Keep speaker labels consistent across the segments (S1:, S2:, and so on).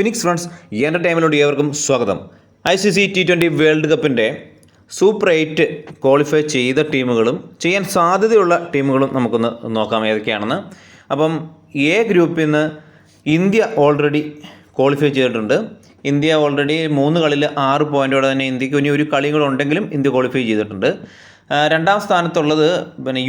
S1: Phoenix friends എൻ്റർടൈൻമെൻറ്റിലോട്ട് ഏവർക്കും സ്വാഗതം. ICC T20 world കപ്പിൻ്റെ സൂപ്പർ 8 ക്വാളിഫൈ ചെയ്ത ടീമുകളും ചെയ്യാൻ സാധ്യതയുള്ള ടീമുകളും നമുക്കൊന്ന് നോക്കാം ഏതൊക്കെയാണെന്ന്. അപ്പം എ ഗ്രൂപ്പിൽ നിന്ന് ഇന്ത്യ ഓൾറെഡി ക്വാളിഫൈ ചെയ്തിട്ടുണ്ട്. ഇന്ത്യ ഓൾറെഡി 3 കളിയിൽ 6 പോയിൻറ്റോടെ തന്നെ ഇന്ത്യക്ക് ഇനി ഒരു കളിയും കൂടെ ഉണ്ടെങ്കിലും ഇന്ത്യ ക്വാളിഫൈ ചെയ്തിട്ടുണ്ട്. രണ്ടാം സ്ഥാനത്തുള്ളത്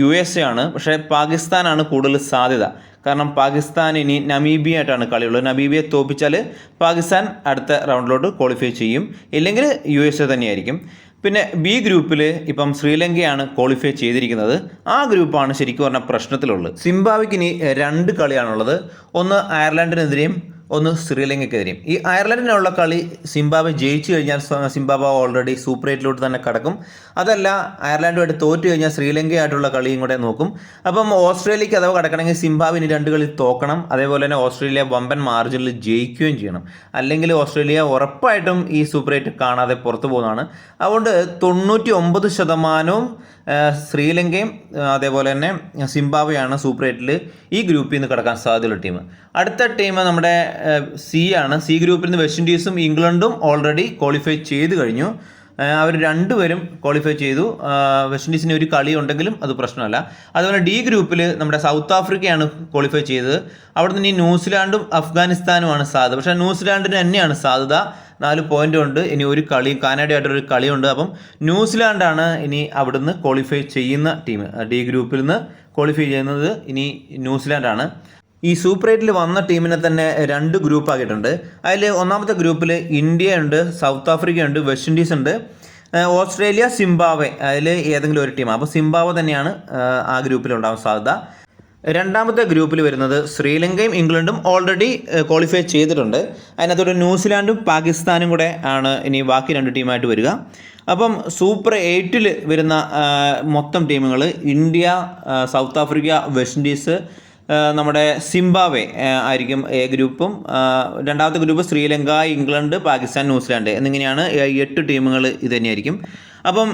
S1: USA ആണ്. പക്ഷേ പാകിസ്ഥാനാണ് കൂടുതൽ സാധ്യത. കാരണം പാകിസ്ഥാൻ ഇനി നമീബിയ ആയിട്ടാണ് കളിയുള്ളത്. നമീബിയെ തോൽപ്പിച്ചാൽ പാകിസ്ഥാൻ അടുത്ത റൗണ്ടിലോട്ട് ക്വാളിഫൈ ചെയ്യും, ഇല്ലെങ്കിൽ USA തന്നെയായിരിക്കും. പിന്നെ ബി ഗ്രൂപ്പിൽ ഇപ്പം ശ്രീലങ്കയാണ് ക്വാളിഫൈ ചെയ്തിരിക്കുന്നത്. ആ ഗ്രൂപ്പാണ് ശരിക്കും പറഞ്ഞാൽ പ്രശ്നത്തിലുള്ളത്. സിംബാബ്വേക്ക് ഇനി 2 കളിയാണുള്ളത്. ഒന്ന് അയർലൻഡിനെതിരെയും ഒന്ന് ശ്രീലങ്കയ്ക്കെതിരെയും. ഈ അയർലൻഡിനുള്ള കളി സിംബാബ്വെ ജയിച്ചു കഴിഞ്ഞാൽ സിംബാബ്വെ ഓൾറെഡി സൂപ്പർ 8 തന്നെ കടക്കും. അതല്ല അയർലൻഡുമായിട്ട് തോറ്റു കഴിഞ്ഞാൽ ശ്രീലങ്കയായിട്ടുള്ള കളിയും കൂടെ നോക്കും. അപ്പം ഓസ്ട്രേലിയക്ക് അഥവാ കടക്കണമെങ്കിൽ സിംബാബ്വെ ഇനി 2 കളി തോക്കണം. അതേപോലെ തന്നെ ഓസ്ട്രേലിയ വമ്പൻ മാർജിനിൽ ജയിക്കുകയും ചെയ്യണം. അല്ലെങ്കിൽ ഓസ്ട്രേലിയ ഉറപ്പായിട്ടും ഈ സൂപ്പർ 8 കാണാതെ പുറത്തു പോകുന്നതാണ്. അതുകൊണ്ട് 99% ശ്രീലങ്കയും അതേപോലെ തന്നെ സിംബാബ്വെയാണ് സൂപ്പർ 8 ഈ ഗ്രൂപ്പിൽ നിന്ന് കിടക്കാൻ സാധ്യതയുള്ള ടീം. അടുത്ത ടീം നമ്മുടെ സി ആണ്. സി ഗ്രൂപ്പിൽ നിന്ന് വെസ്റ്റ് ഇൻഡീസും ഇംഗ്ലണ്ടും ഓൾറെഡി ക്വാളിഫൈ ചെയ്ത് കഴിഞ്ഞു. അവർ രണ്ടുപേരും ക്വാളിഫൈ ചെയ്തു. വെസ്റ്റ് ഇൻഡീസിന് ഒരു കളി ഉണ്ടെങ്കിലും അത് പ്രശ്നമല്ല. അതുപോലെ ഡി ഗ്രൂപ്പിൽ നമ്മുടെ സൗത്ത് ആഫ്രിക്കയാണ് ക്വാളിഫൈ ചെയ്തത്. അവിടെ നിന്ന് ഇനി ന്യൂസിലാൻഡും അഫ്ഗാനിസ്ഥാനുമാണ് സാധ്യത. പക്ഷേ ന്യൂസിലാൻഡിന് തന്നെയാണ് സാധ്യത. 4 പോയിൻ്റ് ഉണ്ട്. ഇനി ഒരു കളി കാനഡയായിട്ടൊരു കളിയുണ്ട്. അപ്പം ന്യൂസിലാൻഡാണ് ഇനി അവിടുന്ന് ക്വാളിഫൈ ചെയ്യുന്ന ടീം. ഡി ഗ്രൂപ്പിൽ നിന്ന് ക്വാളിഫൈ ചെയ്യുന്നത് ഇനി ന്യൂസിലാൻഡാണ്. ഈ സൂപ്പർ 8 വന്ന ടീമിനെ തന്നെ 2 ഗ്രൂപ്പ് ആക്കിയിട്ടുണ്ട്. അതിൽ ഒന്നാമത്തെ ഗ്രൂപ്പിൽ ഇന്ത്യ ഉണ്ട്, സൗത്ത് ആഫ്രിക്ക ഉണ്ട്, വെസ്റ്റ് ഇൻഡീസ് ഉണ്ട്, ഓസ്ട്രേലിയ, സിംബാബ്വെ. അതിൽ ഏതെങ്കിലും ഒരു ടീമാണ്. അപ്പോൾ സിംബാബ്വെ തന്നെയാണ് ആ ഗ്രൂപ്പിൽ ഉണ്ടാവാൻ സാധ്യത. രണ്ടാമത്തെ ഗ്രൂപ്പിൽ വരുന്നത് ശ്രീലങ്കയും ഇംഗ്ലണ്ടും ഓൾറെഡി ക്വാളിഫൈ ചെയ്തിട്ടുണ്ട്. അതിനകത്തോടെ ന്യൂസിലാൻഡും പാകിസ്ഥാനും കൂടെ ആണ് ഇനി ബാക്കി 2 ടീമായിട്ട് വരിക. അപ്പം സൂപ്പർ 8 വരുന്ന മൊത്തം ടീമുകൾ India, south Africa, west Indies, നമ്മുടെ സിംബാബ്വെ ആയിരിക്കും എ ഗ്രൂപ്പും. രണ്ടാമത്തെ group Sri Lanka, England, Pakistan, New Zealand എന്നിങ്ങനെയാണ് 8 ടീമുകൾ ഇത് തന്നെയായിരിക്കും. അപ്പം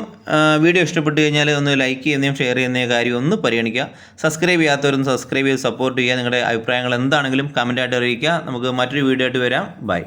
S1: വീഡിയോ ഇഷ്ടപ്പെട്ട് കഴിഞ്ഞാൽ ഒന്ന് ലൈക്ക് ചെയ്യുന്നതും ഷെയർ ചെയ്യുന്ന കാര്യം ഒന്ന് പരിഗണിക്കുക. സബ്സ്ക്രൈബ് ചെയ്യാത്തവരൊന്ന് സബ്സ്ക്രൈബ് ചെയ്ത് സപ്പോർട്ട് ചെയ്യുക. നിങ്ങളുടെ അഭിപ്രായങ്ങൾ എന്താണെങ്കിലും കമൻറ്റായിട്ട് അറിയിക്കുക. നമുക്ക് മറ്റൊരു വീഡിയോ ആയിട്ട് വരാം. ബൈ.